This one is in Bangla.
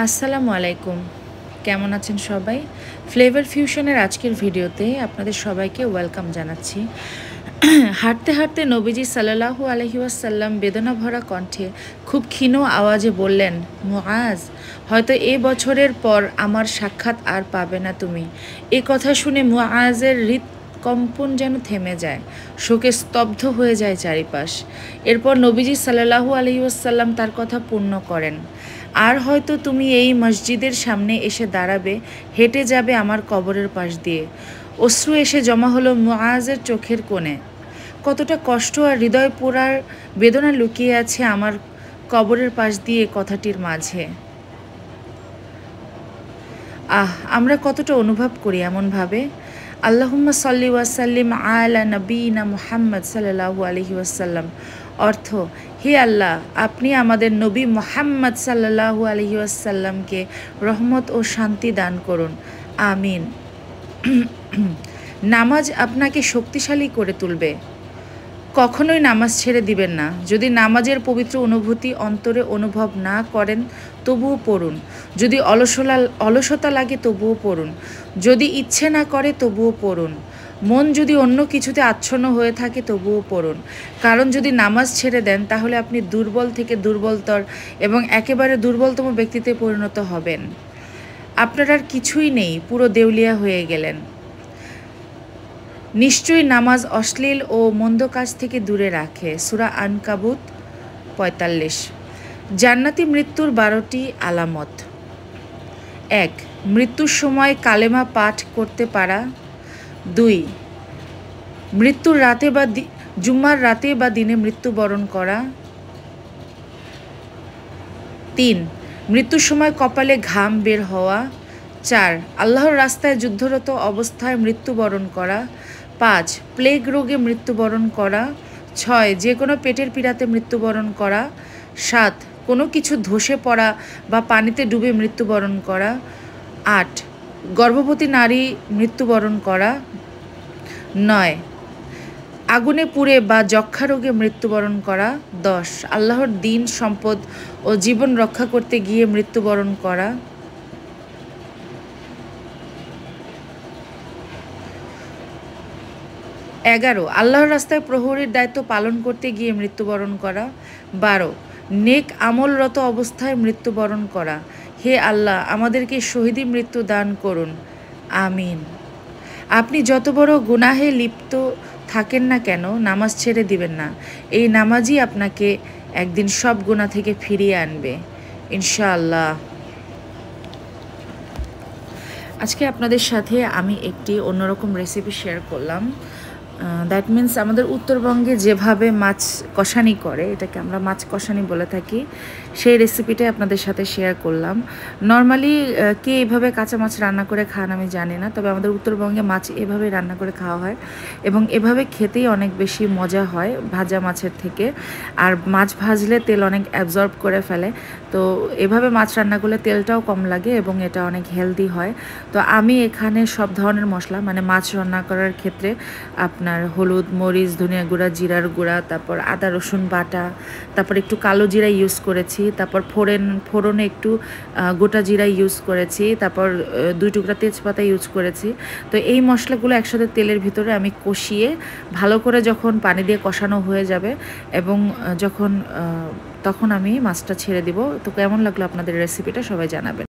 আসসালামু আলাইকুম। কেমন আছেন সবাই? ফ্লেভার ফিউশনের আজকের ভিডিওতে আপনাদের সবাইকে ওয়েলকাম জানাচ্ছি। হাঁটতে হাঁটতে নবীজি সাল্লাল্লাহু আলাইহি ওয়াসাল্লাম বেদনা ভরা কণ্ঠে খুব ক্ষীণ আওয়াজে বললেন, মুআজ, হয়তো এ বছরের পর আমার সাক্ষাৎ আর পাবে না তুমি। এ কথা শুনে মুআজের হৃৎকম্পন যেন থেমে যায়, শোকে স্তব্ধ হয়ে যায় চারিপাশ। এরপর নবীজি সাল্লাল্লাহু আলাইহি ওয়াসাল্লাম তার কথা পূর্ণ করেন, আর হয়তো তুমি এই মসজিদের সামনে এসে দাঁড়াবে, হেঁটে যাবে আমার কবরের পাশ দিয়ে। অশ্রু এসে জমা হলো মুআজের চোখের কোণে। কতটা কষ্ট আর হৃদয় পোড়ার বেদনা লুকিয়ে আছে আমার কবরের পাশ দিয়ে কথাটির মাঝে। আমরা কতটা অনুভব করি এমনভাবে। আল্লাহুম্মা সাল্লি ওয়াসাল্লিম আলা নবীনা মুহাম্মদ সাল্লাল্লাহু আলাইহি ওয়াসাল্লাম। অর্থ, হে আল্লাহ, আপনি আমাদের নবী মুহাম্মদ সাল্লাল্লাহু আলাইহি ওয়াসাল্লামকে রহমত ও শান্তি দান করুন, আমিন। নামাজ আপনাকে শক্তিশালী করে তুলবে। কখনোই নামাজ ছেড়ে দিবেন না। যদি নামাজের পবিত্র অনুভূতি অন্তরে অনুভব না করেন, তবুও পড়ুন। যদি অলসতা লাগে, তবুও পড়ুন। যদি ইচ্ছে না করে, তবুও পড়ুন। মন যদি অন্য কিছুতে আচ্ছন্ন হয়ে থাকে, তবুও পড়ুন। কারণ যদি নামাজ ছেড়ে দেন, তাহলে আপনি দুর্বল থেকে দুর্বলতর এবং একেবারে দুর্বলতম ব্যক্তিতে পরিণত হবেন। আপনার আর কিছুই নেই, পুরো দেউলিয়া হয়ে গেলেন। নিশ্চয়ই নামাজ অশ্লীল ও মন্দ কাজ থেকে দূরে রাখে। সূরা আনকাবুত ৪৫। জান্নাতি মৃত্যুর ১২টি আলামত। ১. মৃত্যুর সময় কালেমা পাঠ করতে পারা। ২. মৃত্যুর রাতে বা জুম্মার রাতে বা দিনে মৃত্যুবরণ করা। ৩. মৃত্যুর সময় কপালে ঘাম বের হওয়া। ৪. আল্লাহর রাস্তায় যুদ্ধরত অবস্থায় মৃত্যুবরণ করা। ৫. প্লেগ রোগে মৃত্যুবরণ করা। ৬. যে কোনো পেটের পীড়াতে মৃত্যুবরণ করা। ৭. কোনো কিছু ধসে পড়া বা পানিতে ডুবে মৃত্যুবরণ করা। ৮. গর্ভবতী নারী মৃত্যুবরণ করা। ৯. আগুনে পুড়ে বা যক্ষ্মা রোগে মৃত্যুবরণ করা। ১০. আল্লাহর দিন, সম্পদ ও জীবন রক্ষা করতে গিয়ে মৃত্যুবরণ করা। ১১. আল্লাহর রাস্তায় প্রহরীর দায়িত্ব পালন করতে গিয়ে মৃত্যুবরণ করা। ১২. নেক আমলরত অবস্থায় মৃত্যুবরণ করা। হে আল্লাহ, আমাদেরকে শহীদি মৃত্যু দান করুন, আমিন। আপনি যত বড় গুনাহে লিপ্ত থাকেন না কেন, নামাজ ছেড়ে দিবেন না। এই নামাজই আপনাকে একদিন সব গুনাহ থেকে ফিরিয়ে আনবে, ইনশাআল্লাহ। আজকে আপনাদের সাথে আমি একটি অন্যরকম রেসিপি শেয়ার করলাম। দ্যাট মিন্স আমাদের উত্তরবঙ্গে যেভাবে মাছ কষানি করে, এটাকে আমরা মাছ কষানি বলে থাকি, সেই রেসিপিটাই আপনাদের সাথে শেয়ার করলাম। নর্মালি কে এভাবে কাঁচা মাছ রান্না করে খান আমি জানি না, তবে আমাদের উত্তরবঙ্গে মাছ এভাবে রান্না করে খাওয়া হয় এবং এভাবে খেতেই অনেক বেশি মজা হয় ভাজা মাছের থেকে। আর মাছ ভাজলে তেল অনেক অ্যাবজর্ব করে ফেলে, তো এভাবে মাছ রান্না করলে তেলটাও কম লাগে এবং এটা অনেক হেলদি হয়। তো আমি এখানে সব ধরনের মশলা, মানে মাছ রান্না করার ক্ষেত্রে আপনার হলুদ, মরিচ, ধনিয়া গুঁড়া, জিরার গুঁড়া, তারপর আদা রসুন বাটা, তারপর একটু কালো জিরা ইউজ করেছি, তারপর ফোড়নে একটু গোটা জিরা ইউজ করেছি, তারপর ২ টুকরা তেজপাতা ইউজ করেছি। তো এই মশলাগুলো একসাথে তেলের ভিতরে আমি কষিয়ে ভালো করে যখন পানি দিয়ে কষানো হয়ে যাবে এবং তখন আমি মাছটা ছেড়ে দিব। তো কেমন লাগলো আপনাদের রেসিপিটা সবাই জানাবেন।